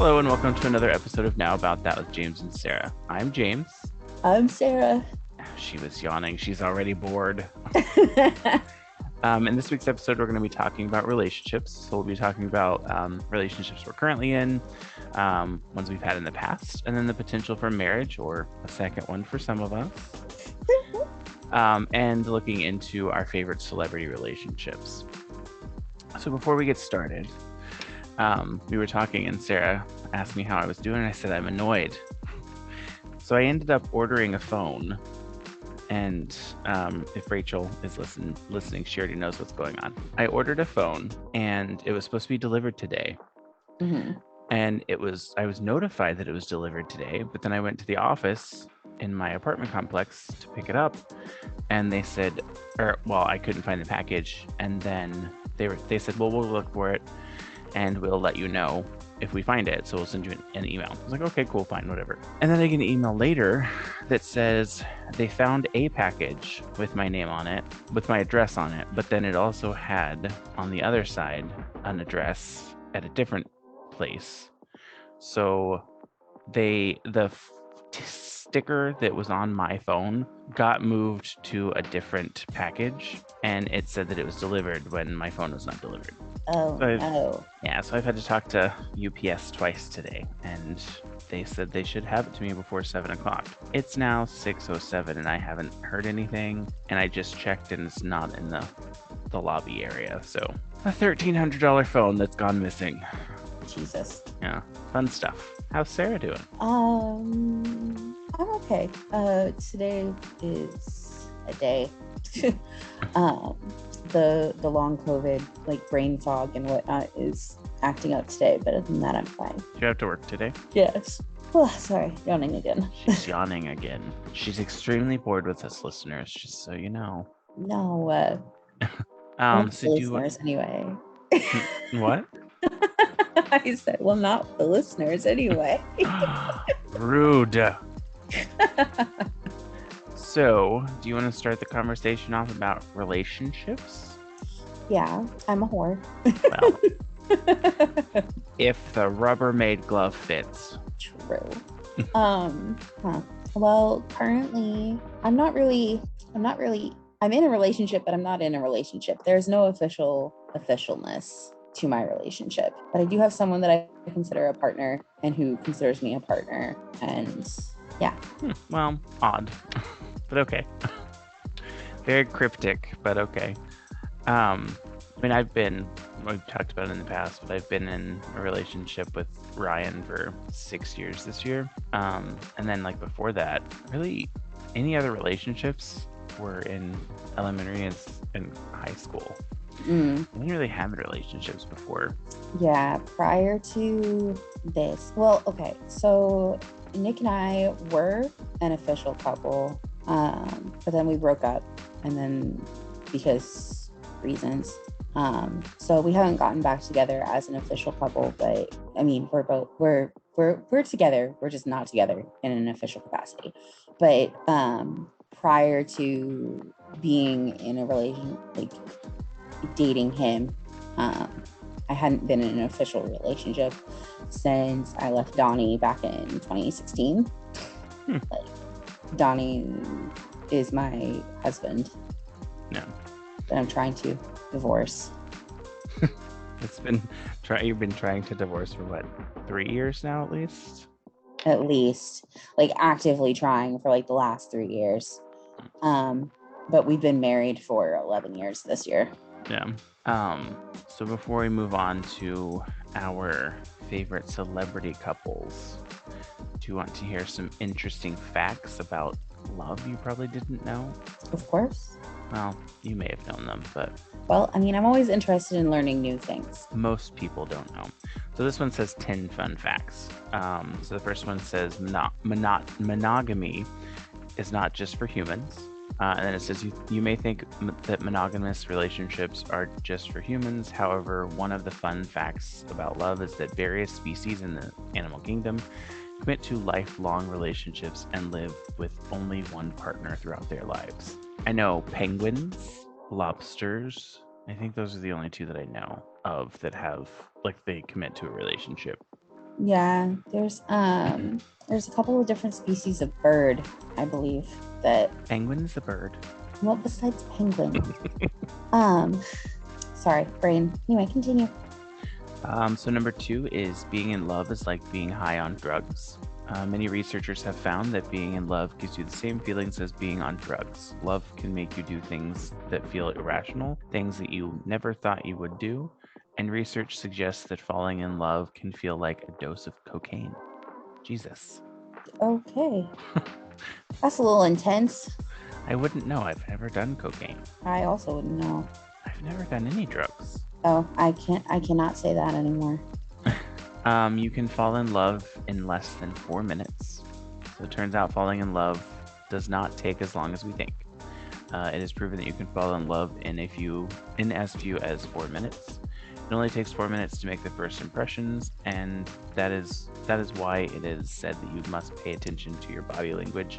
Hello and welcome to another episode of Now About That with James and Sarah. I'm James. I'm Sarah. She was yawning. She's already bored. In this week's episode, we're going to be talking about relationships. So we'll be talking about relationships we're currently in, ones we've had in the past, and then the potential for marriage or a second one for some of us. And looking into our favorite celebrity relationships. So before we get started, we were talking and Sarah asked me how I was doing, and I said I'm annoyed. So I ended up ordering a phone, and if Rachel is listening, she already knows what's going on. I ordered a phone, and it was supposed to be delivered today. Mm-hmm. And I was notified that it was delivered today, but then I went to the office in my apartment complex to pick it up, and they said, I couldn't find the package, and then they said, well, we'll look for it, and we'll let you know if we find it. So we'll send you an email. I was like, okay, cool, fine, whatever. And then I get an email later that says they found a package with my name on it, with my address on it, but then it also had on the other side an address at a different place. So the sticker that was on my phone got moved to a different package, and it said that it was delivered when my phone was not delivered. Oh, no. Yeah, so I've had to talk to UPS twice today, and they said they should have it to me before 7 o'clock. It's now 6:07, and I haven't heard anything, and I just checked, and it's not in the lobby area. So a $1,300 phone that's gone missing. Jesus. Yeah, fun stuff. How's Sarah doing? I'm okay. Today is a day. The long COVID, like brain fog and whatnot, is acting up today, but other than that, I'm fine. Do you have to work today? Yes. Oh, sorry, yawning again. She's yawning again. She's extremely bored with us, listeners, just so you know. No. So do listeners anyway. What? I said, well, not the listeners anyway. Rude. So, do you want to start the conversation off about relationships? Yeah, I'm a whore. Well, if the Rubbermaid glove fits. True. Well, currently, I'm in a relationship, but I'm not in a relationship. There's no officialness to my relationship, but I do have someone that I consider a partner and who considers me a partner. And yeah. Well, odd, but okay. Very cryptic, but okay. We've talked about it in the past, but I've been in a relationship with Ryan for 6 years this year. And then like before that, really any other relationships were in elementary and high school. I didn't really have relationships before. Yeah, prior to this. Well, okay, so Nick and I were an official couple, but then we broke up, and then because reasons. So we haven't gotten back together as an official couple, but I mean, we're together. We're just not together in an official capacity. But prior to being in a relation, like dating him, I hadn't been in an official relationship since I left Donnie back in 2016. Like, Donnie is my husband. No. That I'm trying to divorce. You've been trying to divorce for what, 3 years now at least? At least, like actively trying for like the last 3 years. But we've been married for 11 years this year. Yeah. So before we move on to our favorite celebrity couples, do you want to hear some interesting facts about love you probably didn't know? Of course. Well, you may have known them, but... Well, I mean, I'm always interested in learning new things. Most people don't know. So this one says 10 fun facts. So the first one says monogamy is not just for humans. And then it says you may think that monogamous relationships are just for humans. However, one of the fun facts about love is that various species in the animal kingdom commit to lifelong relationships and live with only one partner throughout their lives. I know penguins, lobsters. I think those are the only two that I know of that have, like, they commit to a relationship. Yeah, there's a couple of different species of bird, I believe, that Penguin's a bird. well besides penguin. Um sorry, brain. Anyway, continue. So number 2 is being in love is like being high on drugs. Many researchers have found that being in love gives you the same feelings as being on drugs. Love can make you do things that feel irrational, things that you never thought you would do, and research suggests that falling in love can feel like a dose of cocaine. Jesus. Okay. That's a little intense. I wouldn't know. I've never done cocaine. I also wouldn't know. I've never done any drugs. Oh, I cannot say that anymore. You can fall in love in less than 4 minutes. So it turns out falling in love does not take as long as we think. It is proven that you can fall in love in as few as 4 minutes. It only takes 4 minutes to make the first impressions, and that is why it is said that you must pay attention to your body language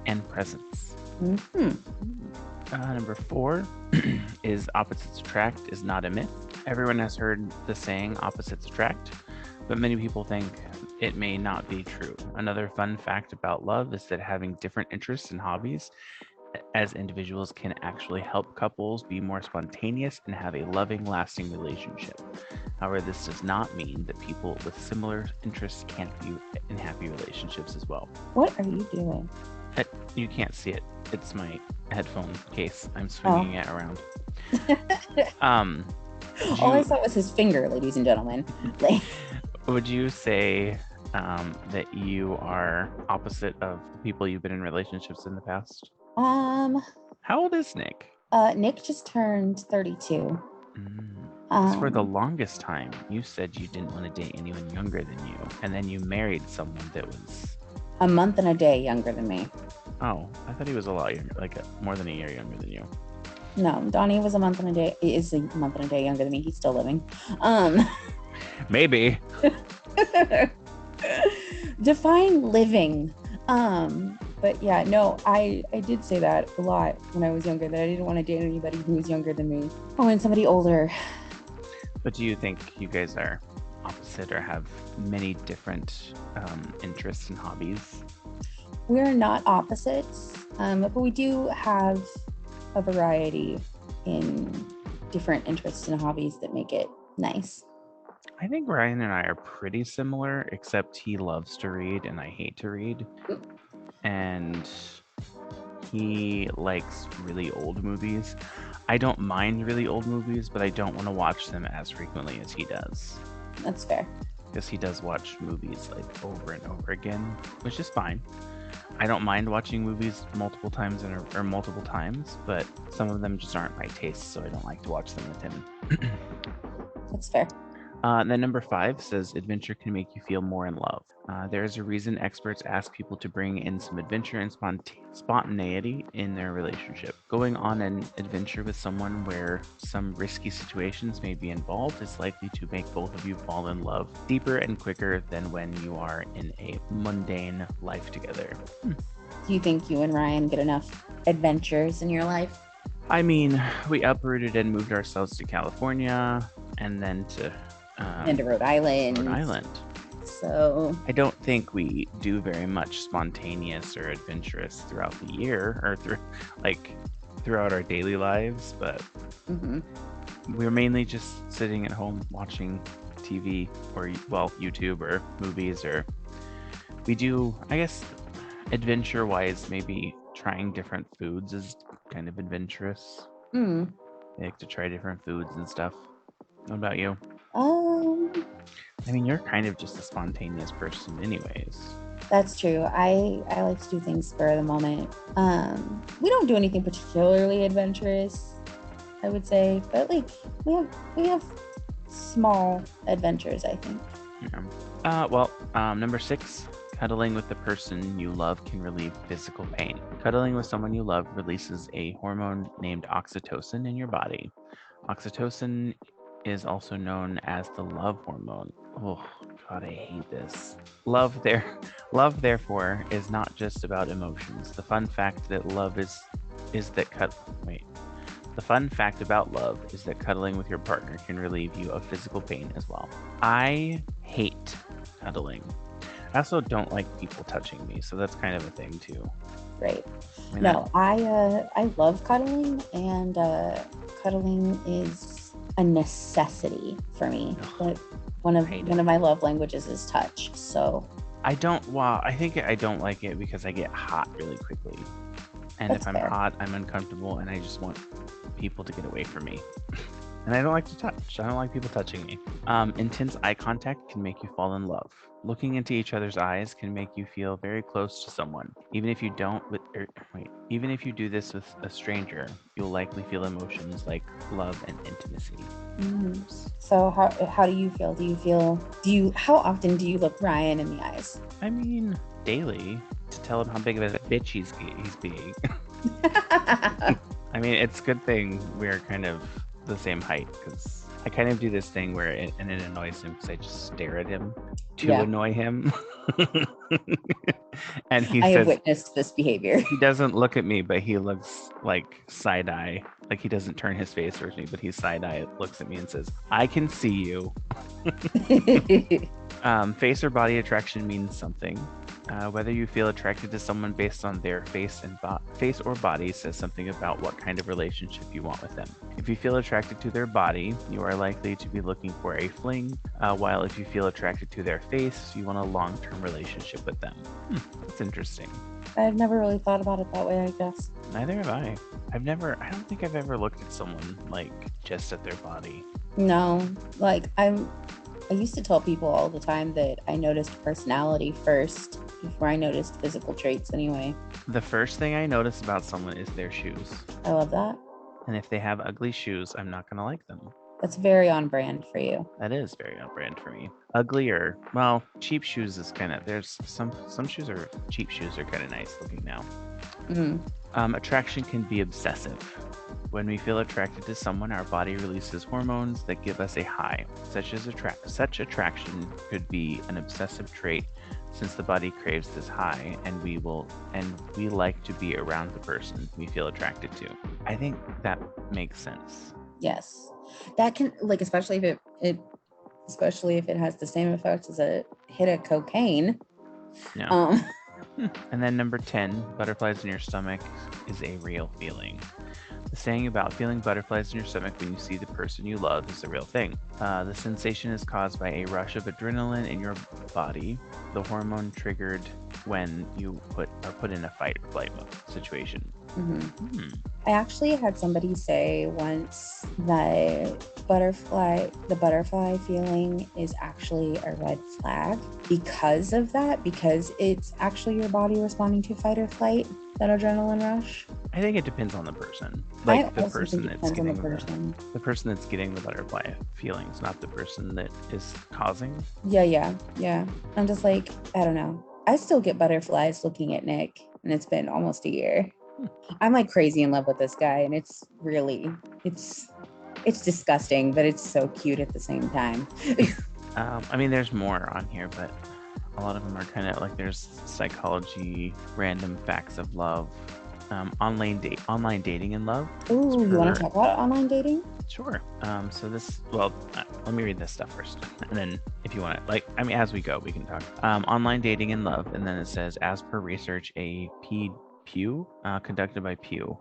and presence. Mm-hmm. Number 4 is opposites attract is not a myth. Everyone has heard the saying opposites attract, but many people think it may not be true. Another fun fact about love is that having different interests and hobbies as individuals can actually help couples be more spontaneous and have a loving, lasting relationship. However, this does not mean that people with similar interests can't be in happy relationships as well. What are you doing? You can't see it. It's my headphone case. I'm swinging it around. All I saw was his finger, ladies and gentlemen. Would you say that you are opposite of the people you've been in relationships in the past? How old is Nick? Nick just turned 32. For the longest time, you said you didn't want to date anyone younger than you, and then you married someone that was a month and a day younger than me. Oh, I thought he was a lot younger, more than a year younger than you. No, Donnie was a month and a day younger than me. He's still living. Maybe. Define living. But yeah, no, I did say that a lot when I was younger, that I didn't want to date anybody who was younger than me. I wanted somebody older. But do you think you guys are opposite or have many different interests and hobbies? We're not opposites, but we do have a variety in different interests and hobbies that make it nice. I think Ryan and I are pretty similar, except he loves to read and I hate to read. And he likes really old movies. I don't mind really old movies, but I don't want to watch them as frequently as he does. That's fair. Because he does watch movies over and over again, which is fine. I don't mind watching movies multiple times, but some of them just aren't my taste, so I don't like to watch them with him. That's fair. Then number 5 says adventure can make you feel more in love. There is a reason experts ask people to bring in some adventure and spontaneity in their relationship. Going on an adventure with someone where some risky situations may be involved is likely to make both of you fall in love deeper and quicker than when you are in a mundane life together. Do you think you and Ryan get enough adventures in your life? I mean, we uprooted and moved ourselves to California and then to Rhode Island. So I don't think we do very much spontaneous or adventurous throughout the year or throughout our daily lives, but we're mainly just sitting at home watching TV or YouTube or movies, or we do, I guess, adventure wise, maybe trying different foods is kind of adventurous. I like to try different foods and stuff. What about you? I mean, you're kind of just a spontaneous person anyways. That's true. I like to do things spur of the moment. We don't do anything particularly adventurous, I would say, but we have small adventures, I think. Yeah. Number 6, cuddling with the person you love can relieve physical pain. Cuddling with someone you love releases a hormone named oxytocin in your body. Oxytocin is also known as the love hormone. Oh God, I hate this. Love, therefore, is not just about emotions. The fun fact about love is that cuddling with your partner can relieve you of physical pain as well. I hate cuddling. I also don't like people touching me, so that's kind of a thing too. Right. I mean, No, I love cuddling, and cuddling is a necessity for me. But one of my love languages is touch. So I think I don't like it because I get hot really quickly. And That's if I'm fair. hot, I'm uncomfortable and I just want people to get away from me. And I don't like to touch. I don't like people touching me. Intense eye contact can make you fall in love. Looking into each other's eyes can make you feel very close to someone. Even if you even if you do this with a stranger, you'll likely feel emotions like love and intimacy. So how do you feel? How often do you look Ryan in the eyes? I mean, daily, to tell him how big of a bitch he's being. I mean, it's a good thing we're kind of the same height, because I kind of do this thing where it annoys him because I just stare at him to annoy him. And I have witnessed this behavior. He doesn't look at me, but he looks like side eye. Like he doesn't turn his face towards me, but he side eye looks at me and says, "I can see you." Face or body attraction means something. Whether you feel attracted to someone based on their face or body says something about what kind of relationship you want with them. If you feel attracted to their body, you are likely to be looking for a fling, while if you feel attracted to their face, you want a long-term relationship with them. That's interesting. I've never really thought about it that way, I guess. Neither have I. I don't think I've ever looked at someone like just at their body. No, like I used to tell people all the time that I noticed personality first before I noticed physical traits anyway. The first thing I notice about someone is their shoes. I love that. And if they have ugly shoes, I'm not going to like them. That's very on brand for you. That is very on brand for me. Ugly or, well, cheap shoes is kind of, there's some shoes are, cheap shoes are kind of nice looking now. Attraction can be obsessive. When we feel attracted to someone, our body releases hormones that give us a high. Such attraction could be an obsessive trait, since the body craves this high, and we like to be around the person we feel attracted to. I think that makes sense. Yes, that can, like, especially if it has the same effects as a hit of cocaine. Yeah. And then number 10, butterflies in your stomach is a real feeling. The saying about feeling butterflies in your stomach when you see the person you love is a real thing. The sensation is caused by a rush of adrenaline in your body, the hormone triggered when you are put in a fight or flight situation. I actually had somebody say once that the butterfly feeling is actually a red flag because of that, because it's actually your body responding to fight or flight, that adrenaline rush. I think it depends on the person. Like the person that's getting the person that's getting the butterfly feelings, not the person that is causing. Yeah. I'm just like, I don't know. I still get butterflies looking at Nick, and it's been almost a year. I'm like crazy in love with this guy, and it's disgusting, but it's so cute at the same time. I mean, there's more on here, but a lot of them are kind of like, there's psychology, random facts of love, online dating and love. Ooh, you want to talk about online dating? Sure. Let me read this stuff first, and then if you want to, as we go, we can talk. Online dating and love, and then it says, as per research, Pew, conducted by Pew,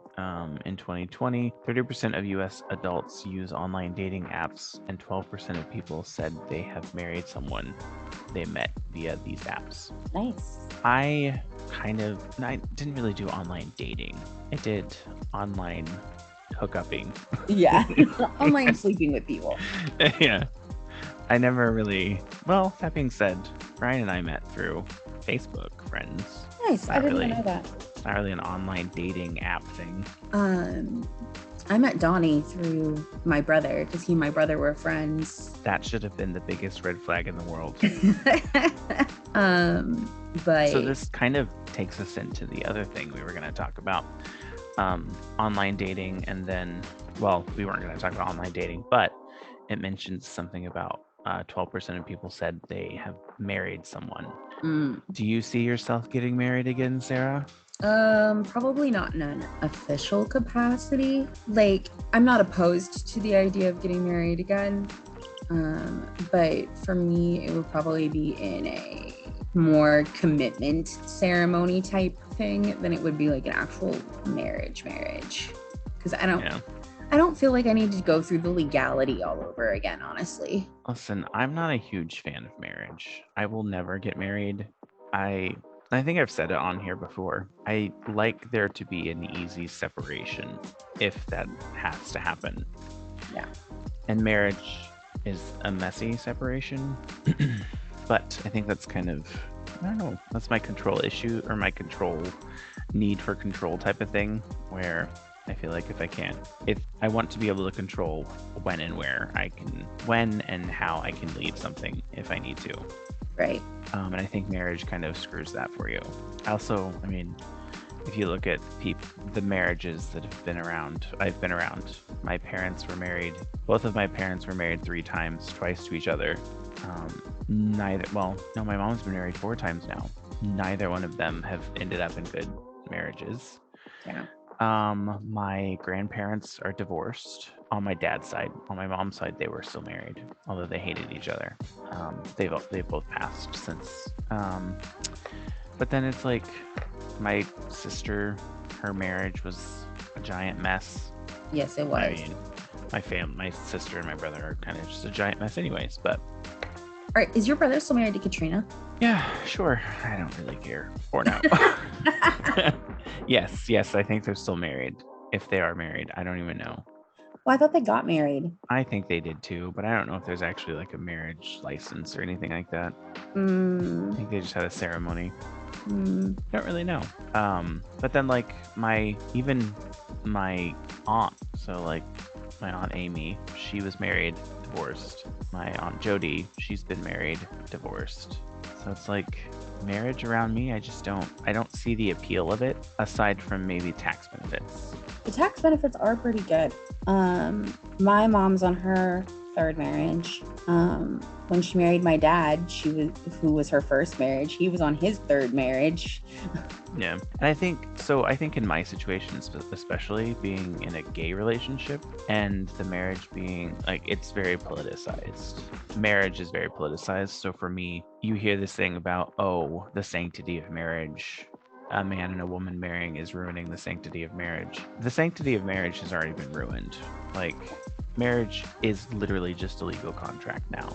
in 2020, 30% of U.S. adults use online dating apps, and 12% of people said they have married someone they met via these apps. Nice. I didn't really do online dating. I did online hookupping. Yeah, online sleeping with people. Yeah. I never really, well, that being said, Brian and I met through Facebook friends. Nice. I didn't know that. It's not really an online dating app thing. I met Donnie through my brother, because he and my brother were friends. That should have been the biggest red flag in the world. But so this kind of takes us into the other thing we were going to talk about, online dating, and then, well, we weren't going to talk about online dating, but it mentions something about 12% of people said they have married someone. Do you see yourself getting married again, Sarah? Probably not in an official capacity. Like, I'm not opposed to the idea of getting married again. But for me, it would probably be in a more commitment ceremony type thing than it would be like an actual marriage. Because Yeah. I don't feel like I need to go through the legality all over again, honestly. Listen, I'm not a huge fan of marriage. I will never get married. I think I've said it on here before. I like there to be an easy separation if that has to happen. Yeah. And marriage is a messy separation. But I think that's kind of, I don't know, that's my control issue or my control need for control type of thing where I feel like if I want to be able to control when and where I can, when and how I can leave something if I need to. Right. And I think marriage kind of screws that for you. Also, I mean, if you look at the marriages that have been around, I've been around. My parents were married. Both of my parents were married 3 times, twice to each other. No, my mom's been married 4 times now. Neither one of them have ended up in good marriages. Yeah. My grandparents are divorced on my dad's side. On my mom's side, they were still married, although they hated each other. They've both passed since. But then it's like my sister, her marriage was a giant mess. Yes, it was. I mean, my sister and my brother are kind of just a giant mess, anyways. But all right, is your brother still married to Katrina? yeah, sure. I don't really care. Or no. Yes, I think they're still married. If they are married, I don't even know. Well, I thought they got married. I think they did too, but I don't know if there's actually like a marriage license or anything like that. I think they just had a ceremony. Don't really know. But then like my aunt, so like my aunt Amy, she was married, divorced. My aunt Jody, she's been married, divorced. So it's like marriage around me, I don't see the appeal of it aside from maybe tax benefits. The tax benefits are pretty good. My mom's on her 3rd marriage. When she married my dad, who was her 1st marriage, he was on his 3rd marriage. Yeah. And I think in my situation, especially being in a gay relationship and the marriage being like, it's very politicized. Marriage is very politicized. So for me, you hear this thing about, oh, the sanctity of marriage. A man and a woman marrying is ruining the sanctity of marriage. The sanctity of marriage has already been ruined. Like, marriage is literally just a legal contract now.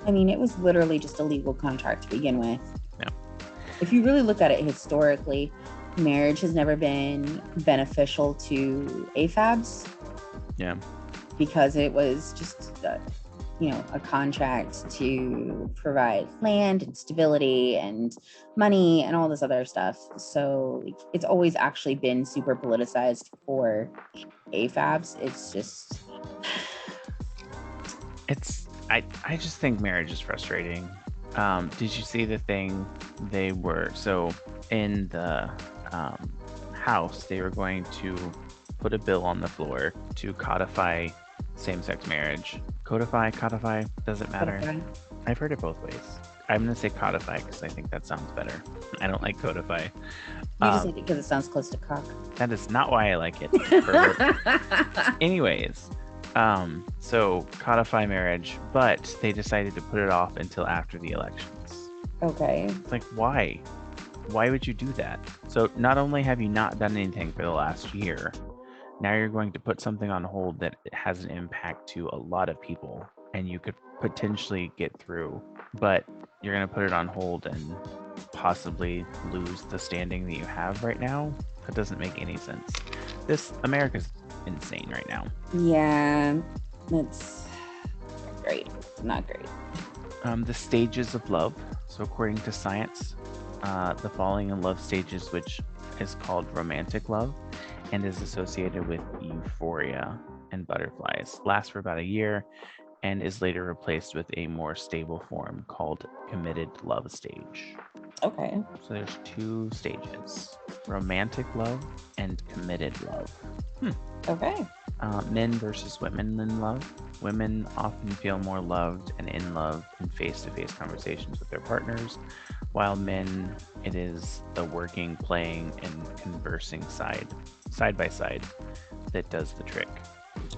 I mean, it was literally just a legal contract to begin with. Yeah. If you really look at it historically, marriage has never been beneficial to AFABs. Yeah. Because it was just, a contract to provide land and stability and money and all this other stuff. So it's always actually been super politicized for AFABs. It's just... I just think marriage is frustrating. Did you see the thing so in the House, they were going to put a bill on the floor to codify same-sex marriage. Codify, doesn't matter. Okay. I've heard it both ways. I'm going to say codify because I think that sounds better. I don't like codify. You just like it because it sounds close to cock. That is not why I like it. Anyways, so codify marriage, but they decided to put it off until after the elections. Okay. It's like, why? Why would you do that? So not only have you not done anything for the last year, now you're going to put something on hold that has an impact to a lot of people and you could potentially get through, but you're going to put it on hold and possibly lose the standing that you have right now. That doesn't make any sense. America's insane right now. Yeah, it's great. Not great. The stages of love. So according to science, the falling in love stages, which is called romantic love and is associated with euphoria and butterflies, lasts for about a year and is later replaced with a more stable form called committed love stage. Okay. So there's 2 stages: romantic love and committed love. Okay. Men versus women in love. Women often feel more loved and in love in face-to-face conversations with their partners, while men, it is the working, playing, and conversing side by side, that does the trick.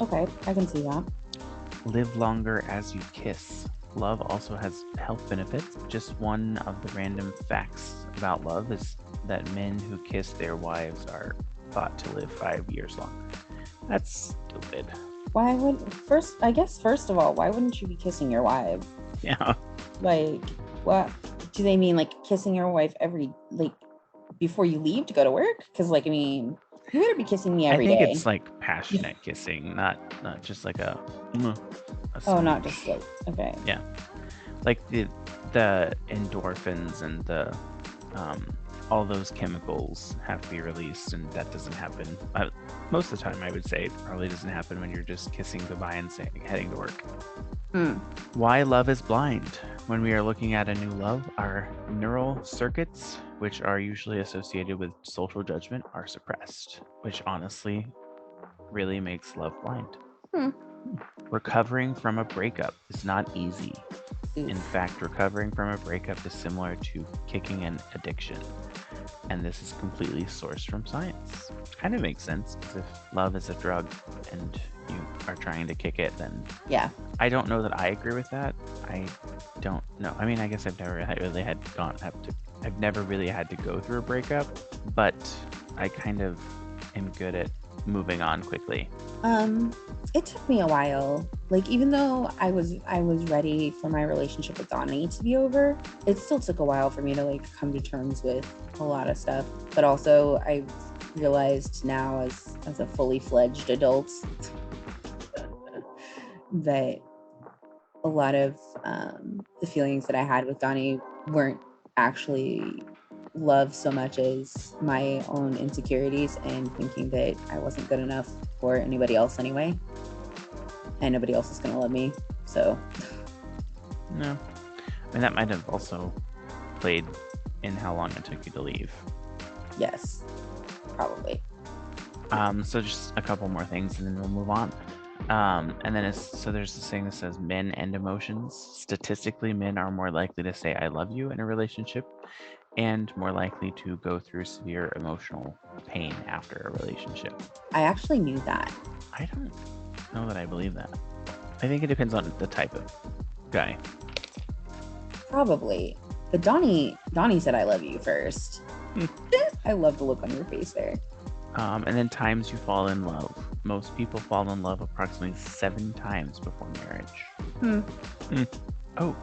Okay, I can see that. live longer as you kiss. Love also has health benefits. Just one of the random facts about love is that men who kiss their wives are thought to live 5 years longer. That's stupid. Why would first? I guess first of all, why wouldn't you be kissing your wife? Yeah. Like, what do they mean? Like kissing your wife every like before you leave to go to work? Because like, I mean, you better be kissing me I every think day. it's like passionate kissing, not just like a Oh, not smooch. just like okay. Yeah. Like the endorphins and the all those chemicals have to be released, and that doesn't happen most of the time. I would say it probably doesn't happen when you're just kissing goodbye and saying heading to work. Why love is blind. When we are looking at a new love, our neural circuits, which are usually associated with social judgment, are suppressed, which honestly really makes love blind. Recovering from a breakup is not easy. In fact, recovering from a breakup is similar to kicking an addiction. And this is completely sourced from science. Which kind of makes sense, because if love is a drug and you are trying to kick it, then Yeah. I don't know that I agree with that. I don't know. I mean, I guess I've never really I've never really had to go through a breakup, but I kind of am good at moving on quickly. It took me a while. Like even though I was ready for my relationship with Donnie to be over, it still took a while for me to like come to terms with a lot of stuff. But also I realized now as a fully fledged adult that a lot of the feelings that I had with Donnie weren't actually love so much as my own insecurities and thinking that I wasn't good enough for anybody else anyway. And nobody else is going to love me. So, no. I mean, that might have also played in how long it took you to leave. Yes, probably. So just a couple more things and then we'll move on. And then so there's this thing that says men and emotions. Statistically, men are more likely to say I love you in a relationship and more likely to go through severe emotional pain after a relationship. I actually knew that. I don't know that I believe that. I think it depends on the type of guy. Probably. But Donnie said I love you first. I love the look on your face there. And then times you fall in love. Most people fall in love approximately 7 times before marriage. Oh,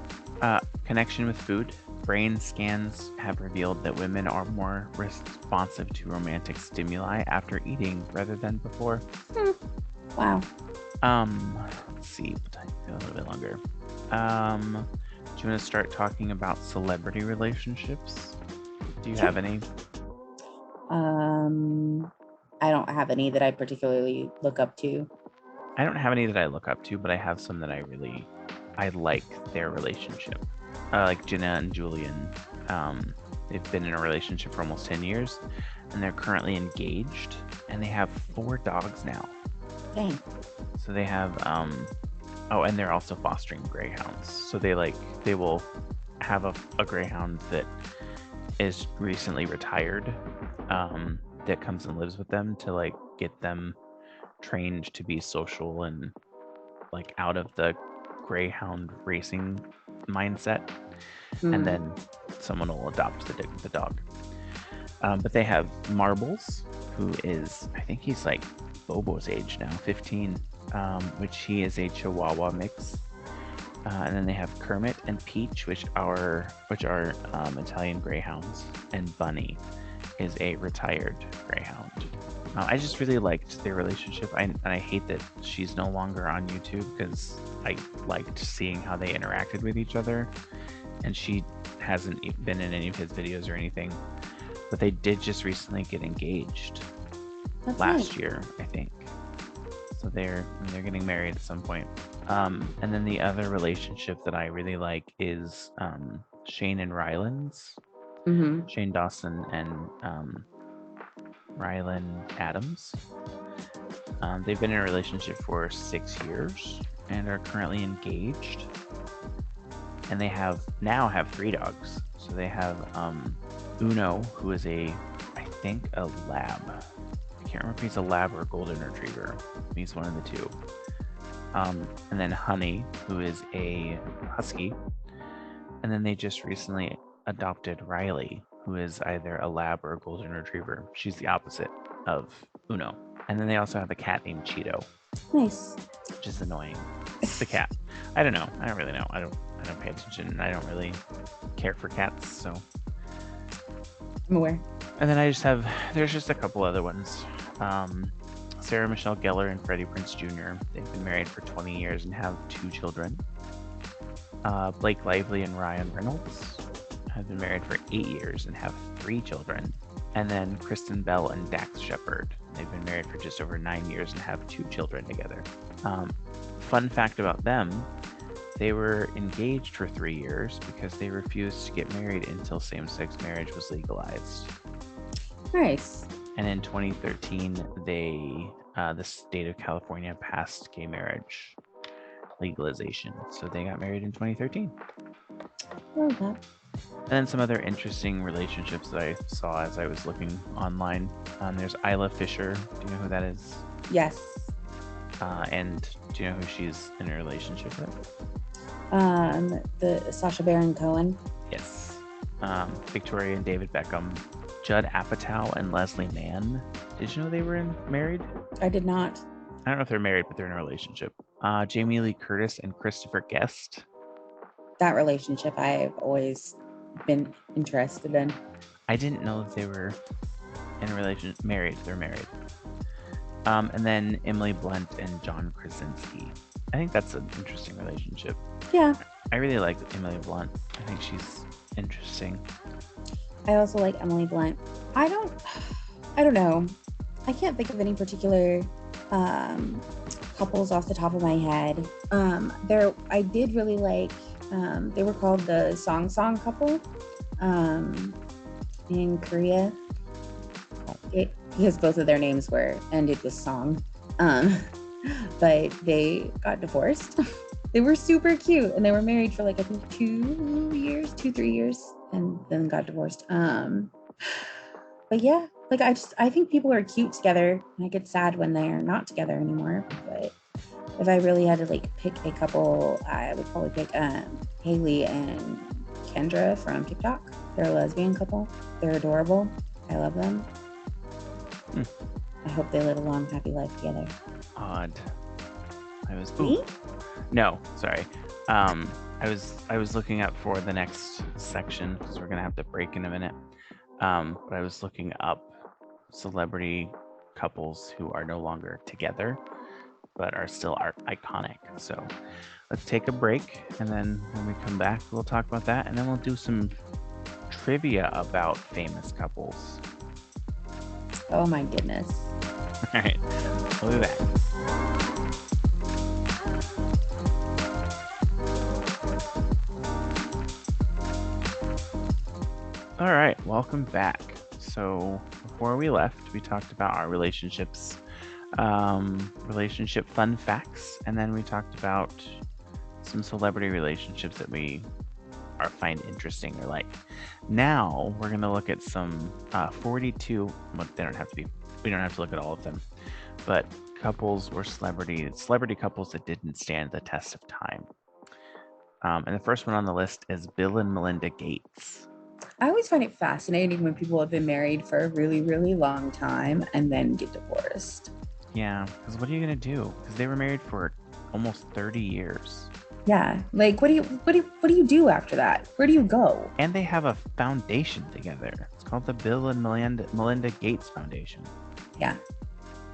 connection with food. Brain scans have revealed that women are more responsive to romantic stimuli after eating rather than before. Wow. Let's see. We'll talk a little bit longer. Do you want to start talking about celebrity relationships? Do you have any? I don't have any that I particularly look up to. I don't have any that I look up to, but I have some that I like their relationship. Like Jenna and Julian. They've been in a relationship for almost 10 years, and they're currently engaged, and they have 4 dogs now. Dang. So they have, and they're also fostering greyhounds. So they will have a greyhound that is recently retired, that comes and lives with them to like get them trained to be social and like out of the greyhound racing mindset. And then someone will adopt the dog. But they have Marbles, who is, I think he's like Bobo's age now, 15, which he is a Chihuahua mix. And then they have Kermit and Peach, which are Italian greyhounds, and Bunny is a retired greyhound. I just really liked their relationship, and I hate that she's no longer on YouTube because I liked seeing how they interacted with each other, and she hasn't been in any of his videos or anything. But they did just recently get engaged. That's last year, I think. So they're getting married at some point. And then the other relationship that I really like is Shane and Ryland's. Shane Dawson and Ryland Adams. They've been in a relationship for 6 years and are currently engaged. And they now have 3 dogs. So they have Uno, who is I think a lab. I can't remember if he's a lab or a golden retriever. He's one of the two. And then Honey, who is a husky. And then they just recently adopted Riley, who is either a lab or a golden retriever. She's the opposite of Uno. And then they also have a cat named Cheeto, Nice. which is annoying. It's the cat. I don't know. I don't really know. I don't pay attention, and I don't really care for cats. So. I'm aware. And then there's just a couple other ones. Sarah Michelle Gellar and Freddie Prinze Jr. They've been married for 20 years and have 2 children. Blake Lively and Ryan Reynolds have been married for 8 years and have 3 children. And then Kristen Bell and Dax Shepard. They've been married for just over 9 years and have 2 children together. Fun fact about them, they were engaged for 3 years because they refused to get married until same-sex marriage was legalized. Nice. And in 2013, the state of California passed gay marriage legalization. So they got married in 2013. Love that. And then some other interesting relationships that I saw as I was looking online. There's Isla Fisher. Do you know who that is? Yes. And do you know who she's in a relationship with? The Sacha Baron Cohen. Yes. Victoria and David Beckham. Judd Apatow and Leslie Mann. Did you know they were married? I did not. I don't know if they're married, but they're in a relationship. Jamie Lee Curtis and Christopher Guest. That relationship I've always been interested in. I didn't know if they were in a relationship. Married. They're married. And then Emily Blunt and John Krasinski. I think that's an interesting relationship. Yeah. I really like Emily Blunt. I think she's interesting. I also like Emily Blunt. I don't know. I can't think of any particular couples off the top of my head. I did really like, they were called the Song couple in Korea. Because both of their names ended with Song. But they got divorced. They were super cute and they were married for like, I think 3 years and then got divorced. But yeah, like I think people are cute together and I get sad when they're not together anymore. But if I really had to like pick a couple, I would probably pick Haley and Kendra from TikTok. They're a lesbian couple. They're adorable. I love them. I hope they live a long, happy life together. Odd. Me? No, sorry. I was looking up for the next section because we're gonna have to break in a minute. But I was looking up celebrity couples who are no longer together, but are still iconic. So let's take a break, and then when we come back, we'll talk about that, and then we'll do some trivia about famous couples. Oh my goodness. All right, we'll be back. All right, welcome back. So before we left, we talked about our relationships, relationship fun facts, and then we talked about some celebrity relationships that we find interesting or like. Now we're gonna look at some 42. Well, they don't have to be. We don't have to look at all of them, but couples or celebrity couples that didn't stand the test of time. And the first one on the list is Bill and Melinda Gates. I always find it fascinating when people have been married for a really, really long time and then get divorced. Yeah, because what are you gonna do? Because they were married for almost 30 years. Yeah, like what do you do after that? Where do you go? And they have a foundation together. It's called the Bill and Melinda Gates Foundation. Yeah,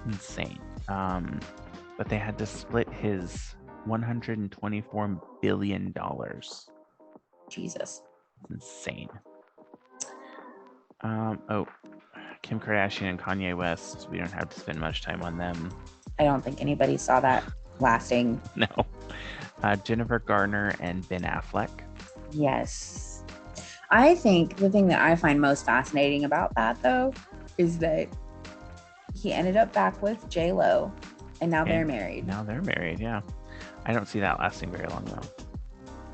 insane. But they had to split his $124 billion. Jesus, it's insane. Kim Kardashian and Kanye West. We don't have to spend much time on them. I don't think anybody saw that lasting. No. Jennifer Garner and Ben Affleck. Yes. I think the thing that I find most fascinating about that, though, is that he ended up back with J-Lo, and now they're married. Now they're married, yeah. I don't see that lasting very long, though.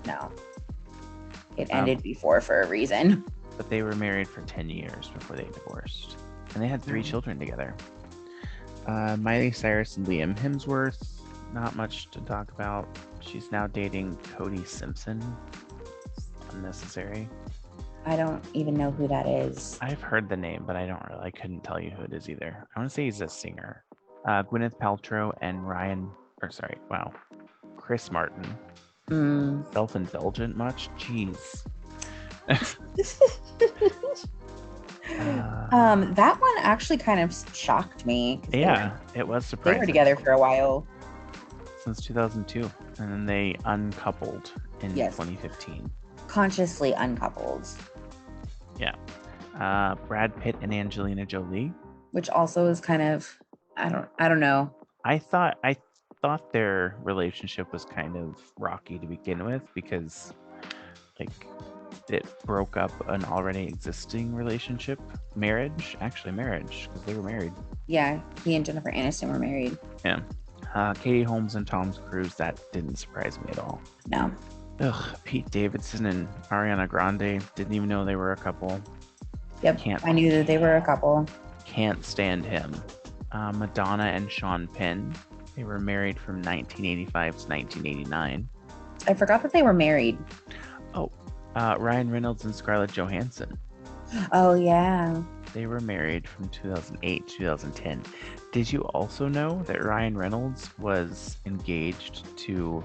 No. It ended before for a reason. But they were married for 10 years before they divorced. And they had 3 children together. Miley Cyrus and Liam Hemsworth, Not much to talk about. She's now dating Cody Simpson. Unnecessary. I don't even know who that is. I've heard the name, but I couldn't tell you who it is either. I want to say he's a singer. Gwyneth Paltrow and Chris Martin. Mm. Self-indulgent much? Jeez. That one actually kind of shocked me. Yeah, it was They surprising. were together for a while. Since 2002, and then they uncoupled in Yes. 2015. Consciously uncoupled. Yeah. Brad Pitt and Angelina Jolie. Which also is kind of, I don't know. I thought their relationship was kind of rocky to begin with because like it broke up an already existing marriage because they were married. Yeah, he and Jennifer Aniston were married. Yeah. Katie Holmes and Tom Cruise, that didn't surprise me at all. No. Ugh, Pete Davidson and Ariana Grande, didn't even know they were a couple. Yep, I knew that they were a couple. Can't stand him. Madonna and Sean Penn, they were married from 1985 to 1989. I forgot that they were married. Oh, Ryan Reynolds and Scarlett Johansson. Oh, yeah. They were married from 2008 to 2010. Did you also know that Ryan Reynolds was engaged to,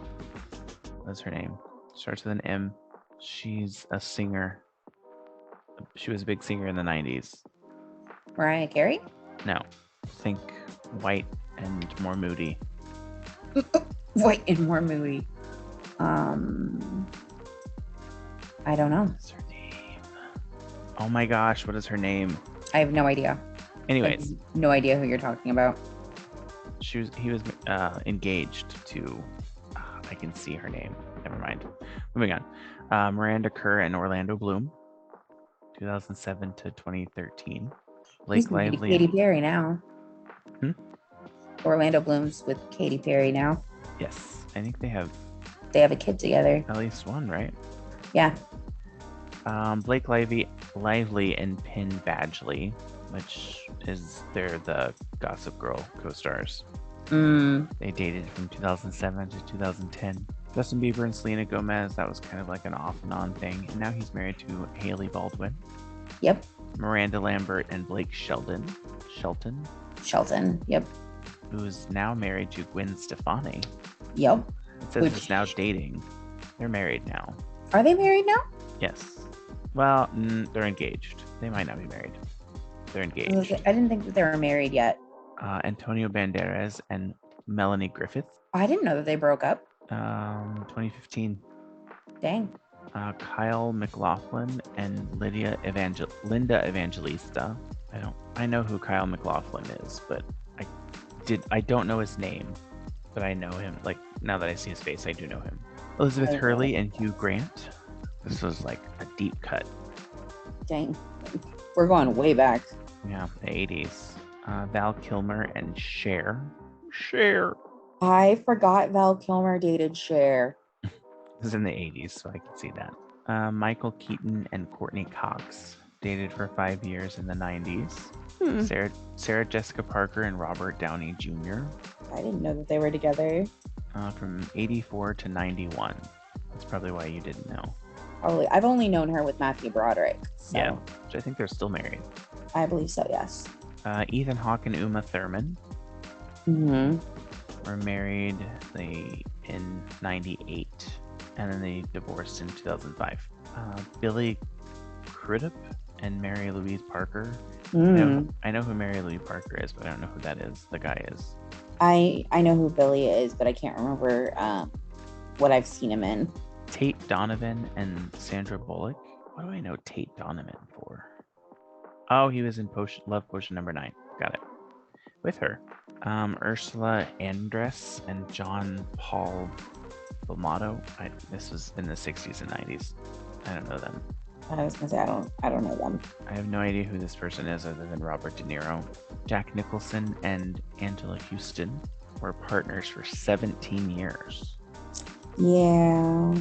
what's her name? Starts with an M. She's a singer. She was a big singer in the 90s. Mariah Carey? No. Think White and More Moody. White and More Moody. I don't know. What's her name? Oh my gosh, what is her name? I have no idea. Anyways. No idea who you're talking about. He was engaged to, I can see her name. Never mind. Moving on. Miranda Kerr and Orlando Bloom, 2007 to 2013. Blake Lively. Katy Perry now. Hmm? Orlando Bloom's with Katy Perry now. Yes, I think they have a kid together. At least one, right? Yeah. Blake Lively and Penn Badgley, which is they're the Gossip Girl co-stars. They dated from 2007 to 2010. Justin Bieber and Selena Gomez, that was kind of like an off and on thing. And now he's married to Hailey Baldwin. Yep. Miranda Lambert and Blake Shelton, yep. Who's now married to Gwen Stefani. Yep. It says it's now dating. They're married now. Are they married now? Yes. Well, they're engaged. They might not be married. They're engaged. I didn't think that they were married yet. Antonio Banderas and Melanie Griffith. I didn't know that they broke up. 2015. Dang. Kyle MacLachlan and Linda Evangelista. I know who Kyle MacLachlan is, but I don't know his name, but I know him. Like now that I see his face, I do know him. Elizabeth Hurley and Hugh Grant. This was like a deep cut. Dang. We're going way back. Yeah, the 80s. Val Kilmer and Cher. I forgot Val Kilmer dated Cher. This is in the 80s, so I can see that. Michael Keaton and Courtney Cox dated for 5 years in the 90s. Sarah Jessica Parker and Robert Downey Jr. I didn't know that they were together. From 84 to 91. That's probably why you didn't know. Probably. I've only known her with Matthew Broderick. So. Yeah, which I think they're still married. I believe so, yes. Ethan Hawke and Uma Thurman were married in 98, and then they divorced in 2005. Billy Crudup and Mary Louise Parker. I know who Mary Louise Parker is, but I don't know who that is. The guy is. I know who Billy is, but I can't remember what I've seen him in. Tate Donovan and Sandra Bullock. What do I know Tate Donovan for? Oh, he was in Love Potion number 9. Got it. With her. Ursula Andress and John Paul Belmondo. This was in the 60s and 90s. I don't know them. I was gonna say I don't know them. I have no idea who this person is other than Robert De Niro. Jack Nicholson and Angela Houston were partners for 17 years. Yeah.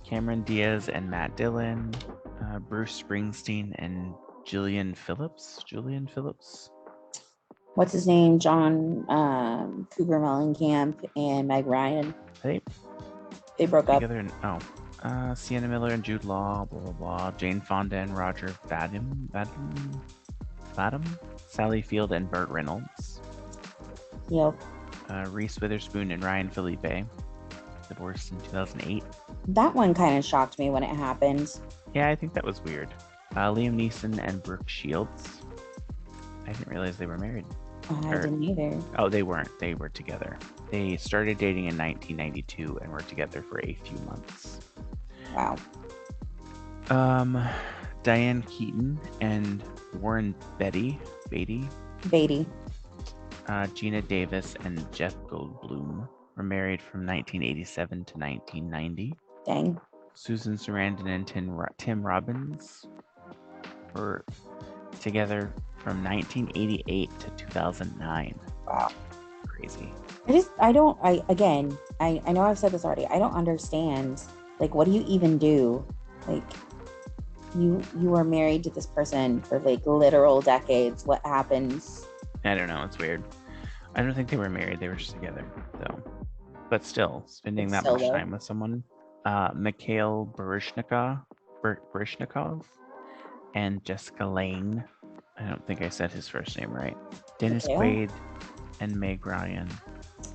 Cameron Diaz and Matt Dillon. Bruce Springsteen and Julian Phillips. what's his name? John Cooper Mellencamp and Meg Ryan. They They broke up. together. Sienna Miller and Jude Law. Blah blah blah. Jane Fonda and Roger Vadim, Sally Field and Burt Reynolds. Yep. Reese Witherspoon and Ryan Felipe, divorced in 2008. That one kind of shocked me when it happened. Yeah, I think that was weird. Liam Neeson and Brooke Shields. I didn't realize they were married. I didn't either. Oh, they weren't. They were together. They started dating in 1992 and were together for a few months. Wow. Diane Keaton and Warren Beatty. Gina Davis and Jeff Goldblum were married from 1987 to 1990. Dang. Susan Sarandon and Tim Robbins were together from 1988 to 2009. Wow. Crazy. I know I've said this already. I don't understand. Like, what do you even do? Like, you were married to this person for like literal decades. What happens? I don't know. It's weird. I don't think they were married. They were just together, though. But still, spending that much time with someone. Mikhail Baryshnikov and Jessica Lange. I don't think I said his first name right. Dennis Quaid and Meg Ryan.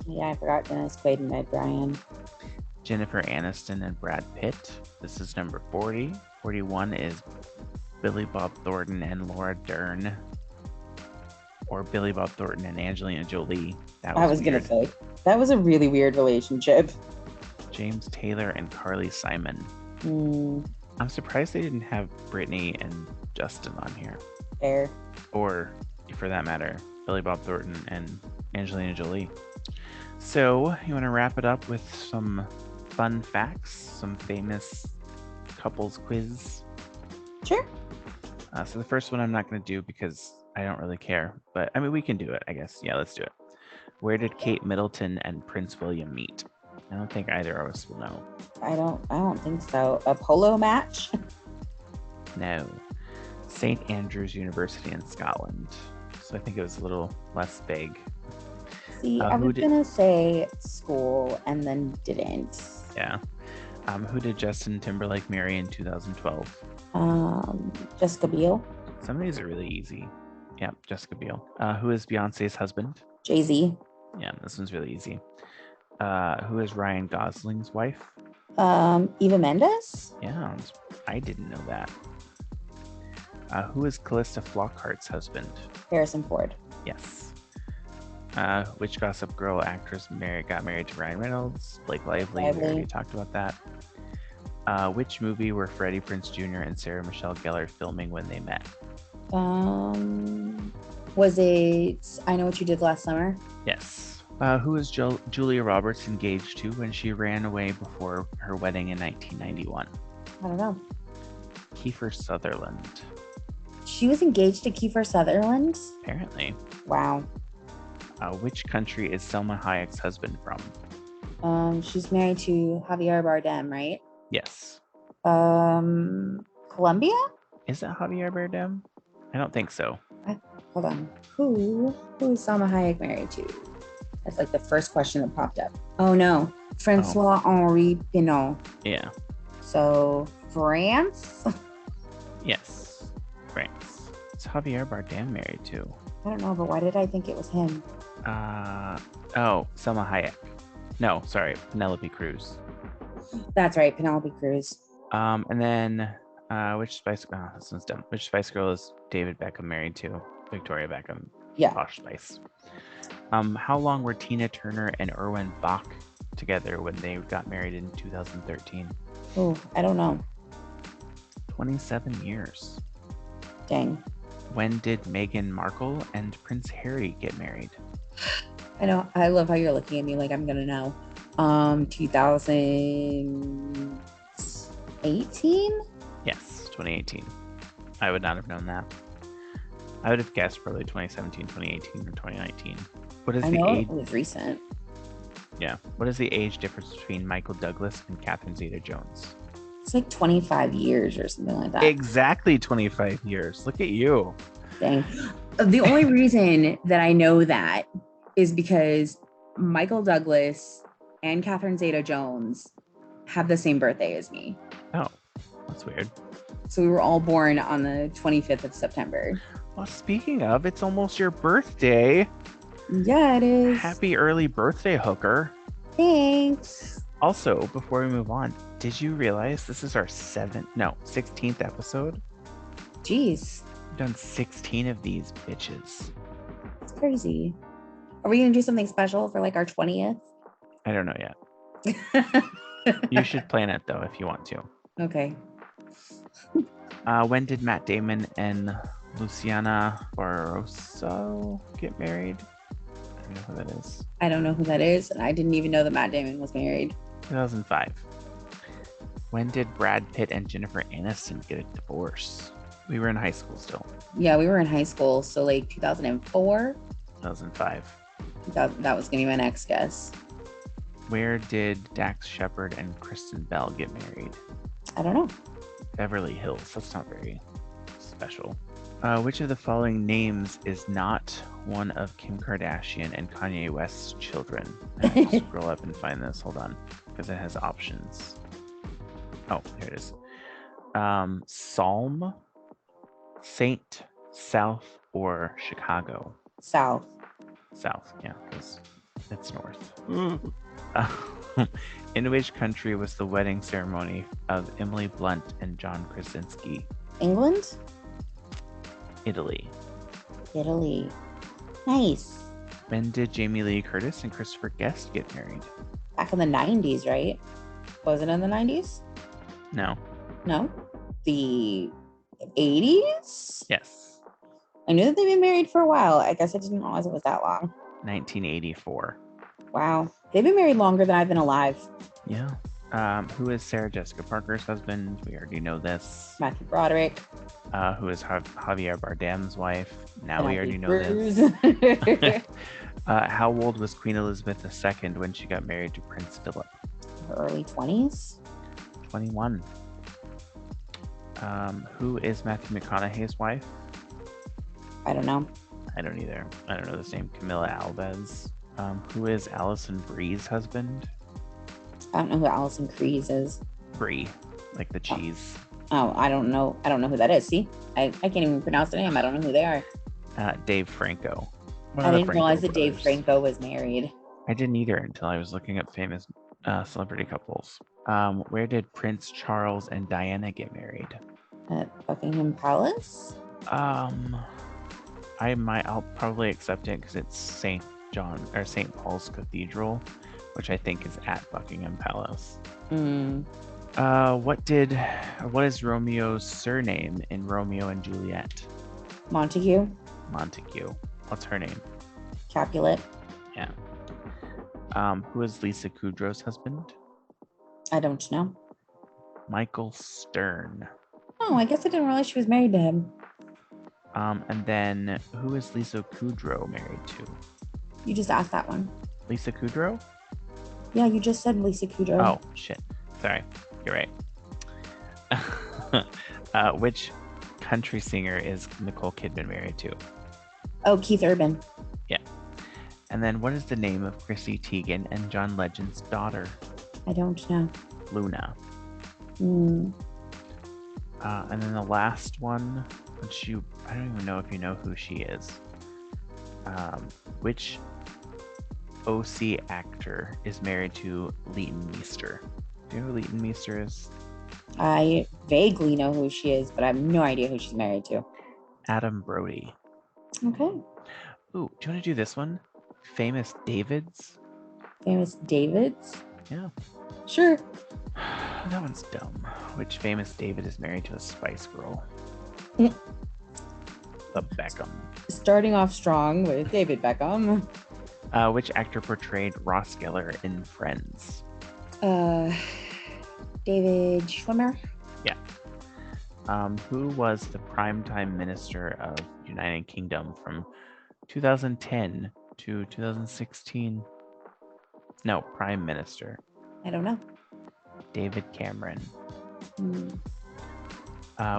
Yeah, I forgot Dennis Quaid and Meg Ryan. Jennifer Aniston and Brad Pitt. This is number 40. 41 is Billy Bob Thornton and Laura Dern. Or Billy Bob Thornton and Angelina Jolie. I was going to say, that was a really weird relationship. James Taylor and Carly Simon. I'm surprised they didn't have Britney and Justin on here. Fair. Or, for that matter, Billy Bob Thornton and Angelina Jolie. So, you want to wrap it up with some fun facts? Some famous couples quiz? Sure. So the first one I'm not going to do because I don't really care. But, I mean, we can do it, I guess. Yeah, let's do it. Where did Kate Middleton and Prince William meet? I don't think either of us will know. I don't think so. A polo match? No. St. Andrews University in Scotland. So I think it was a little less vague. See, I was gonna say school and then didn't. Yeah. Who did Justin Timberlake marry in 2012? Jessica Biel. Some of these are really easy. Yeah, Jessica Biel. Who is Beyonce's husband? Jay-Z. Yeah, this one's really easy. Who is Ryan Gosling's wife? Eva Mendes? Yeah, I didn't know that. Who is Callista Flockhart's husband? Harrison Ford. Yes. Which Gossip Girl actress got married to Ryan Reynolds? Blake Lively. We already talked about that. Which movie were Freddie Prinze Jr. and Sarah Michelle Gellar filming when they met? Was it I Know What You Did Last Summer? Yes. Who is Julia Roberts engaged to when she ran away before her wedding in 1991? I don't know. Kiefer Sutherland. She was engaged to Kiefer Sutherland? Apparently. Wow. Which country is Selma Hayek's husband from? She's married to Javier Bardem, right? Yes. Colombia? Is that Javier Bardem? I don't think so. Hold on. Who is Selma Hayek married to? That's like the first question that popped up. Oh no, Francois-Henri Pinault. Yeah. So France? Yes, France. It's Javier Bardem married to? I don't know, but why did I think it was him? Selma Hayek. No, sorry, Penelope Cruz. That's right, Penelope Cruz. And then which Spice? Oh, this one's dumb. Which Spice Girl is David Beckham married to? Victoria Beckham. Yeah. Posh Spice. How long were Tina Turner and Erwin Bach together when they got married in 2013? Oh, I don't know. 27 years. Dang. When did Meghan Markle and Prince Harry get married? I know. I love how you're looking at me like I'm gonna know. 2018? Yes, 2018. I would not have known that. I would have guessed probably 2017, 2018, or 2019. What is the age? It was recent. Yeah. What is the age difference between Michael Douglas and Catherine Zeta-Jones? It's like 25 years or something like that. Exactly 25 years. Look at you. Dang. The only reason that I know that is because Michael Douglas and Catherine Zeta-Jones have the same birthday as me. Oh, that's weird. So we were all born on the 25th of September. Well, speaking of, it's almost your birthday. Yeah, it is. Happy early birthday, hooker. Thanks. Also, before we move on, did you realize this is our 16th episode? Jeez. We've done 16 of these bitches. It's crazy. Are we going to do something special for like our 20th? I don't know yet. You should plan it though if you want to. Okay. When did Matt Damon and Luciana Barroso get married? I don't know who that is. I don't know who that is, and I didn't even know that Matt Damon was married. 2005. When did Brad Pitt and Jennifer Aniston get a divorce? We were in high school still. Yeah, we were in high school, so like 2004. 2005. That was gonna be my next guess. Where did Dax Shepard and Kristen Bell get married? I don't know. Beverly Hills. That's not very special. Which of the following names is not one of Kim Kardashian and Kanye West's children? I have to scroll up and find this. Hold on, because it has options. Oh, here it is. Psalm, Saint, South, or Chicago? South. South, yeah, because it's north. In which country was the wedding ceremony of Emily Blunt and John Krasinski? England? Italy. Italy. Nice. When did Jamie Lee Curtis and Christopher Guest get married? Back in the 90s, right? Was it in the 90s? No. No. The 80s? Yes. I knew that they've been married for a while. I guess I didn't realize it was that long. 1984. Wow. They've been married longer than I've been alive. Yeah. Who is Sarah Jessica Parker's husband? We already know this. Matthew Broderick. Who is Javier Bardem's wife? Now we already know Cruz. this. How old was Queen Elizabeth II when she got married to Prince Philip? Her early 20s. 21. Who is Matthew McConaughey's wife? I don't know. I don't either. I don't know the name. Camila Alves. Who is Alison Brie's husband? I don't know who Alison Kriegs is. Brie, like the cheese. Oh, I don't know. I don't know who that is. See, I can't even pronounce the name. I don't know who they are. Dave Franco. I didn't realize that Dave Franco was married. I didn't either until I was looking up famous celebrity couples. Where did Prince Charles and Diana get married? At Buckingham Palace? I'll probably accept it because it's St. Paul's Cathedral, which I think is at Buckingham Palace. What is Romeo's surname in Romeo and Juliet? Montague. What's her name? Capulet. Yeah. Who is Lisa Kudrow's husband? I don't know. Michael Stern. Oh, I guess I didn't realize she was married to him. And then who is Lisa Kudrow married to? You just asked that one. Lisa Kudrow? Yeah, you just said Lisa Kudrow. Oh, shit. Sorry. You're right. Which country singer is Nicole Kidman married to? Oh, Keith Urban. Yeah. And then what is the name of Chrissy Teigen and John Legend's daughter? I don't know. Luna. And then the last one, which I don't even know if you know who she is. Which OC actor is married to Leighton Meester? Do you know who Leighton Meester is? I vaguely know who she is, but I have no idea who she's married to. Adam Brody. Okay. Ooh, do you want to do this one? Famous Davids? Famous Davids? Yeah. Sure. That one's dumb. Which famous David is married to a Spice Girl? Mm. The Beckham. Starting off strong with David Beckham. Which actor portrayed Ross Geller in Friends? David Schwimmer. Yeah. Who was the primetime minister of United Kingdom from 2010 to 2016? No, prime minister. I don't know. David Cameron.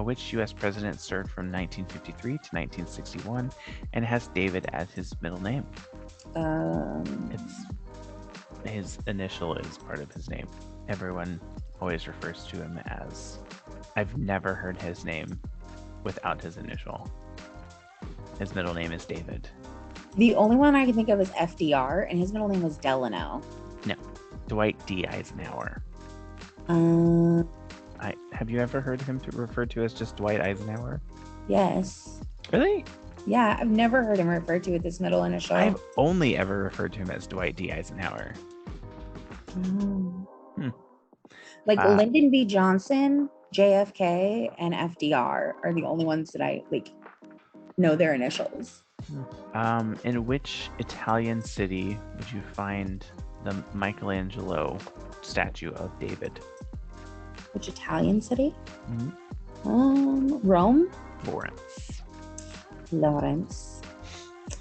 Which U.S. president served from 1953 to 1961 and has David as his middle name? It's his initial is part of his name. Everyone always refers to him as. I've never heard his name without his initial. His middle name is David. The only one I can think of is FDR, and his middle name was Delano. No, Dwight D. Eisenhower. Have you ever heard him referred to as just Dwight Eisenhower? Yes. Really? Yeah, I've never heard him referred to with his middle initial. I've only ever referred to him as Dwight D. Eisenhower. Like Lyndon B. Johnson, JFK, and FDR are the only ones that I know their initials. In which Italian city would you find the Michelangelo statue of David? Which Italian city? Rome? Lawrence.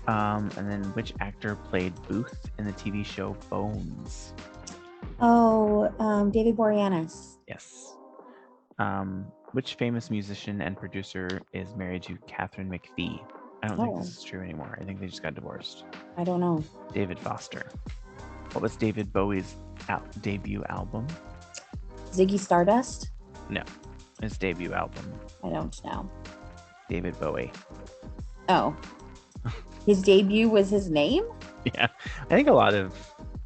And then which actor played Booth in the TV show Bones? David Boreanaz. Yes. Which famous musician and producer is married to Catherine McPhee? I don't think this is true anymore. I think they just got divorced. I don't know. David Foster. What was David Bowie's debut album? Ziggy Stardust? No, his debut album. I don't know. David Bowie. Oh. His debut was his name? Yeah, I think a lot of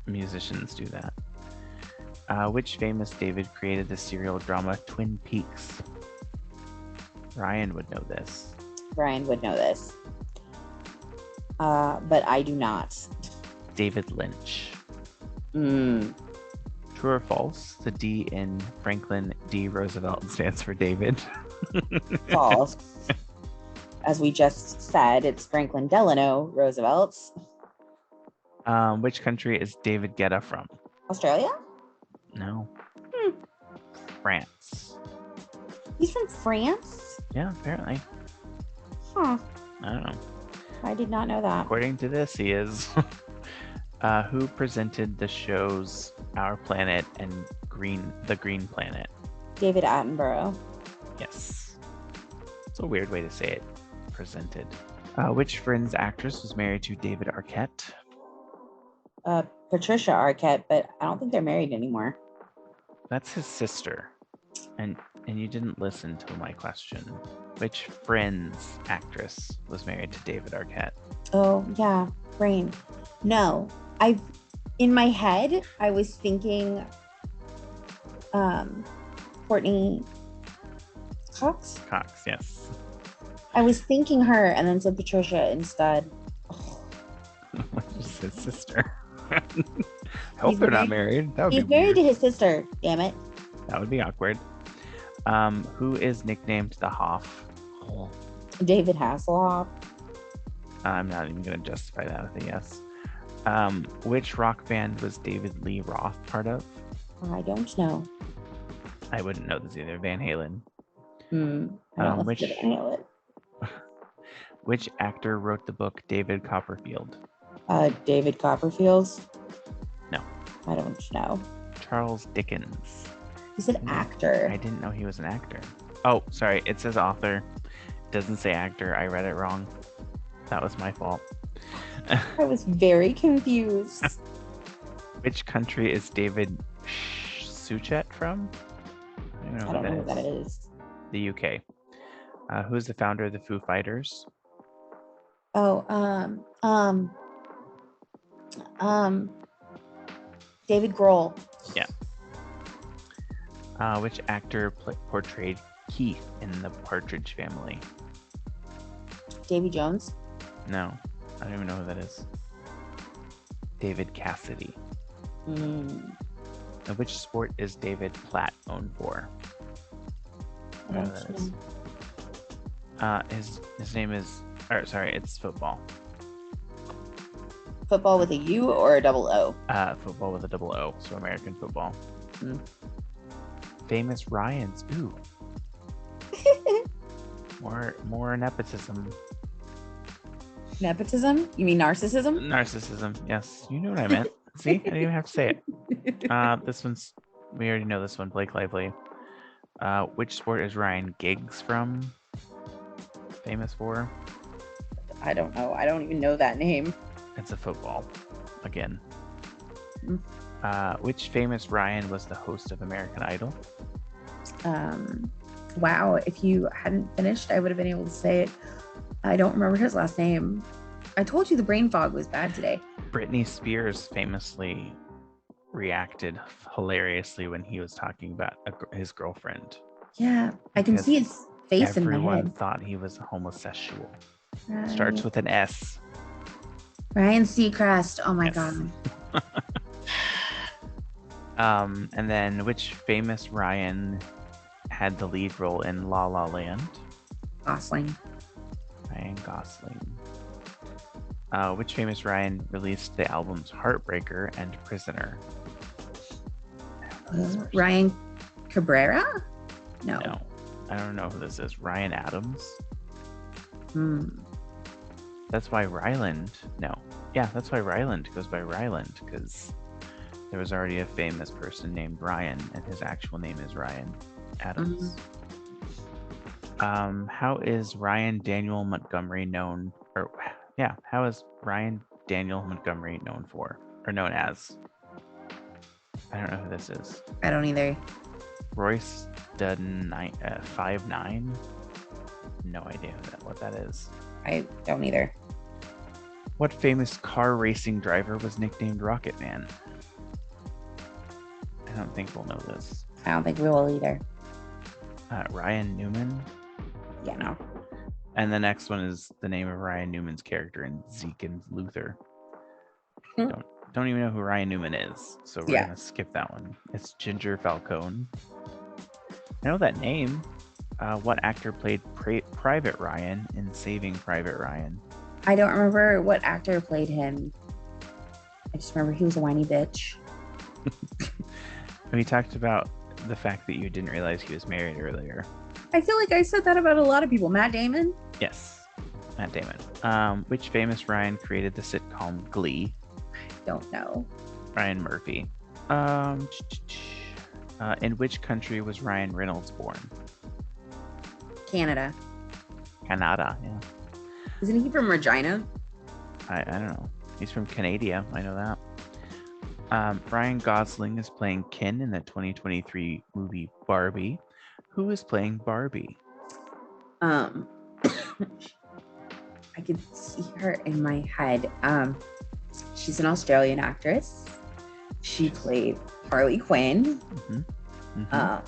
musicians do that. Which famous David created the serial drama Twin Peaks? Ryan would know this. But I do not. David Lynch. True or false? The D in Franklin D. Roosevelt stands for David. False. As we just said, it's Franklin Delano Roosevelt. Which country is David Guetta from? Australia? No. France. He's from France? Yeah, apparently. Huh. I don't know. I did not know that. According to this, he is. Who presented the shows Our Planet and The Green Planet? David Attenborough. Yes. It's a weird way to say it. Presented. Which Friends actress was married to David Arquette? Patricia Arquette, but I don't think they're married anymore. That's his sister. And you didn't listen to my question. Which Friends actress was married to David Arquette? Oh, yeah. Brain. No. In my head, I was thinking Courtney Cox? Cox, yes. I was thinking her and then said Patricia instead. Which is his sister. I hope they're not married. That would He's be married weird. to his sister. Damn it. That would be awkward. Who is nicknamed the Hoff? David Hasselhoff. I'm not even going to justify that with a yes. Which rock band was David Lee Roth part of? I don't know. I wouldn't know this either. Van Halen. I don't listen to Van Halen. Which actor wrote the book David Copperfield? David Copperfield? No. I don't know. Charles Dickens. He said actor. I didn't know he was an actor. Oh, sorry. It says author. It doesn't say actor. I read it wrong. That was my fault. I was very confused. Which country is David Suchet from? I don't know what that is. The UK. Who's the founder of the Foo Fighters? David Grohl. Yeah. Which actor portrayed Keith in The Partridge Family? Davy Jones. No, I don't even know who that is. David Cassidy. Which sport is David Platt known for? I don't know who that is. His name is, it's football. Football with a U or a double O? Football with a double O, so American football. Famous Ryans. Ooh. More nepotism. Nepotism? You mean narcissism? Narcissism, yes. You know what I meant. See, I didn't even have to say it. We already know this one. Blake Lively. Which sport is Ryan Giggs famous for? I don't know. I don't even know that name. It's a football, again. Mm. Which famous Ryan was the host of American Idol? Wow. If you hadn't finished, I would have been able to say it. I don't remember his last name. I told you the brain fog was bad today. Britney Spears famously reacted hilariously when he was talking about his girlfriend. Yeah, I can see his face in my Everyone head. thought he was homosexual. Right. Starts with an S. Ryan Seacrest. Oh my Yes. God. And then which famous Ryan had the lead role in La La Land? Gosling. Ryan Gosling. Which famous Ryan released the albums Heartbreaker and Prisoner? Ryan Cabrera? No. No. I don't know who this is. Ryan Adams? That's why Ryland. No. Yeah, that's why Ryland goes by Ryland, because there was already a famous person named Ryan, and his actual name is Ryan Adams. How is Ryan Daniel Montgomery known? How is Ryan Daniel Montgomery known as? I don't know who this is. I don't either. Royce Dudden 5'9". No idea what that is. I don't either. What famous car racing driver was nicknamed Rocket Man? I don't think we'll know this. I don't think we will either. Ryan Newman? Yeah, no. And the next one is the name of Ryan Newman's character in Zeke and Luther. Don't even know who Ryan Newman is, so we're gonna skip that one. It's Ginger Falcone. I know that name. What actor played Private Ryan in Saving Private Ryan? I don't remember what actor played him. I just remember he was a whiny bitch. We talked about the fact that you didn't realize he was married earlier. I feel like I said that about a lot of people. Matt Damon? Yes, Matt Damon. Which famous Ryan created the sitcom Glee? Don't know. Ryan Murphy. In which country was Ryan Reynolds born? Canada. Canada, yeah. Isn't he from Regina? I don't know. He's from Canada. I know that. Ryan Gosling is playing Ken in the 2023 movie Barbie. Who is playing Barbie? I can see her in my head. She's an Australian actress. She played Harley Quinn. Her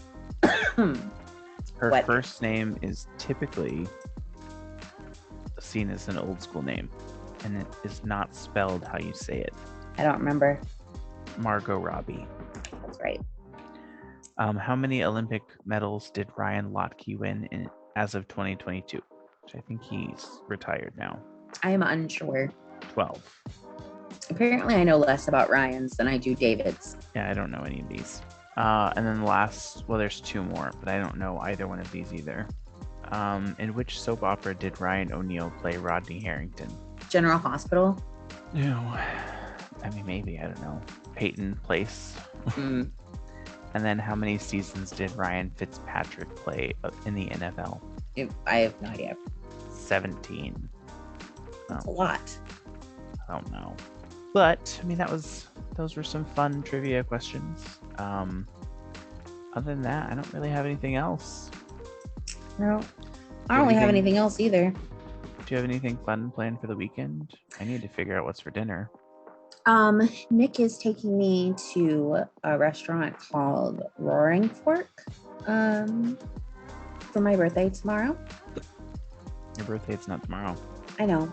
first name is typically seen as an old school name, and it is not spelled how you say it. I don't remember. Margot Robbie. That's right. How many Olympic medals did Ryan Lochte win as of 2022? Which I think he's retired now. I am unsure. 12. Apparently, I know less about Ryan's than I do David's. Yeah, I don't know any of these. And then the last, there's two more, but I don't know either one of these either. In which soap opera did Ryan O'Neal play Rodney Harrington? General Hospital? No. I mean, maybe, I don't know. Peyton Place? And then how many seasons did Ryan Fitzpatrick play in the NFL? I have no idea. 17. That's a lot. I don't know. But, I mean, those were some fun trivia questions. Other than that, I don't really have anything else. No. I don't really have anything else either. Do you have anything fun planned for the weekend? I need to figure out what's for dinner. Nick is taking me to a restaurant called Roaring Fork for my birthday tomorrow. Your birthday's not tomorrow. I know.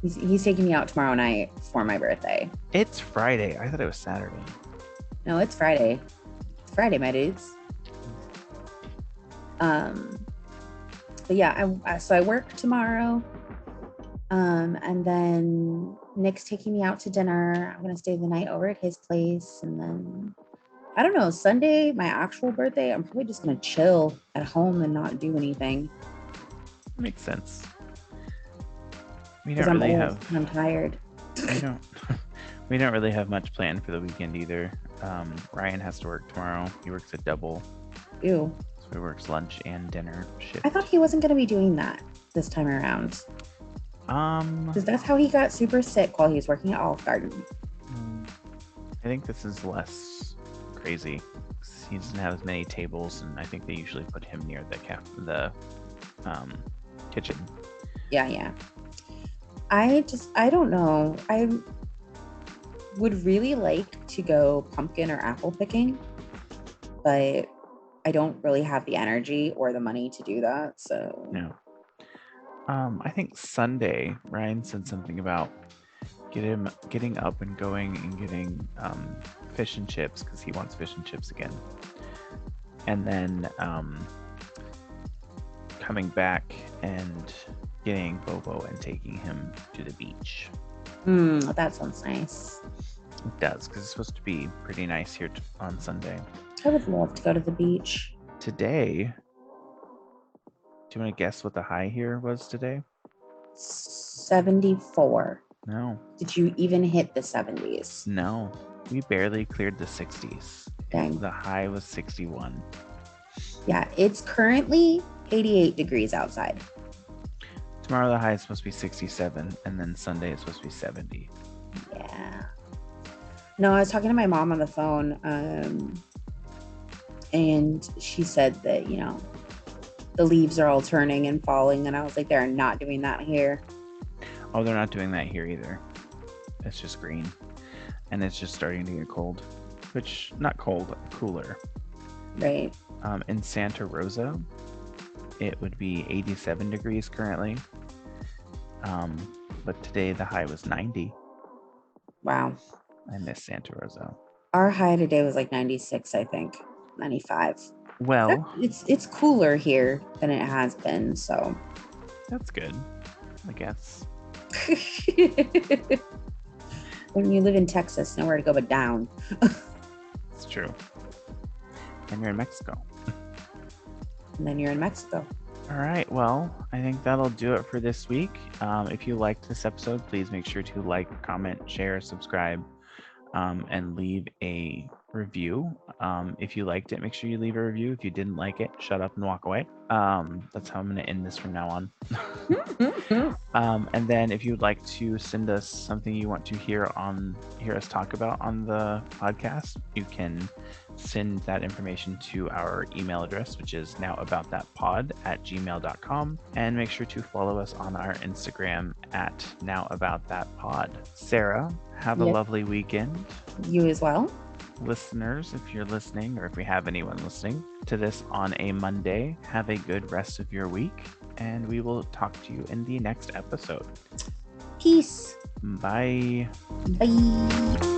He's taking me out tomorrow night for my birthday. It's Friday. I thought it was Saturday. No, it's Friday. It's Friday, my dudes. But yeah, so I work tomorrow. And then Nick's taking me out to dinner. I'm gonna stay the night over at his place, and then I don't know, Sunday, my actual birthday, I'm probably just gonna chill at home and not do anything. Makes sense. We Because don't I'm really old have. and I'm tired. We don't really have much planned for the weekend either. Ryan has to work tomorrow. He works a double Ew. So he works lunch and dinner shift. I thought he wasn't going to be doing that this time around. Because that's how he got super sick while he was working at Olive Garden. I think this is less crazy. He doesn't have as many tables, and I think they usually put him near the kitchen. Yeah. I don't know. I would really like to go pumpkin or apple picking, but I don't really have the energy or the money to do that. So No. I think Sunday, Ryan said something about getting up and going and getting fish and chips because he wants fish and chips again. And then coming back and getting Bobo and taking him to the beach. That sounds nice. It does, because it's supposed to be pretty nice here on Sunday. I would love to go to the beach. Today, do you want to guess what the high here was today? 74. No. Did you even hit the 70s? No. We barely cleared the 60s. Dang. The high was 61. Yeah, it's currently 88 degrees outside. Tomorrow the high is supposed to be 67, and then Sunday is supposed to be 70. Yeah. No, I was talking to my mom on the phone, and she said that, the leaves are all turning and falling, and I was like, they're not doing that here. Oh, they're not doing that here either. It's just green, and it's just starting to get cold, which, not cold, cooler. Right. In Santa Rosa, it would be 87 degrees currently, but today the high was 90. Wow. I miss Santa Rosa. Our high today was like 96, I think. 95. Well, it's cooler here than it has been, so that's good, I guess. When you live in Texas, nowhere to go but down. It's true. And you're in Mexico. And then you're in Mexico. All right. Well, I think that'll do it for this week. If you liked this episode, please make sure to like, comment, share, subscribe, and leave a review. If you liked it, make sure you leave a review. If you didn't like it, shut up and walk away. That's how I'm going to end this from now on. And then if you would like to send us something you want to hear us talk about on the podcast, you can send that information to our email address, which is nowaboutthatpod@gmail.com, and make sure to follow us on our Instagram at nowaboutthatpod. Sarah, have a lovely weekend. You as well. Listeners, if you're listening, or if we have anyone listening to this on a Monday, have a good rest of your week, and we will talk to you in the next episode. Peace. Bye. Bye.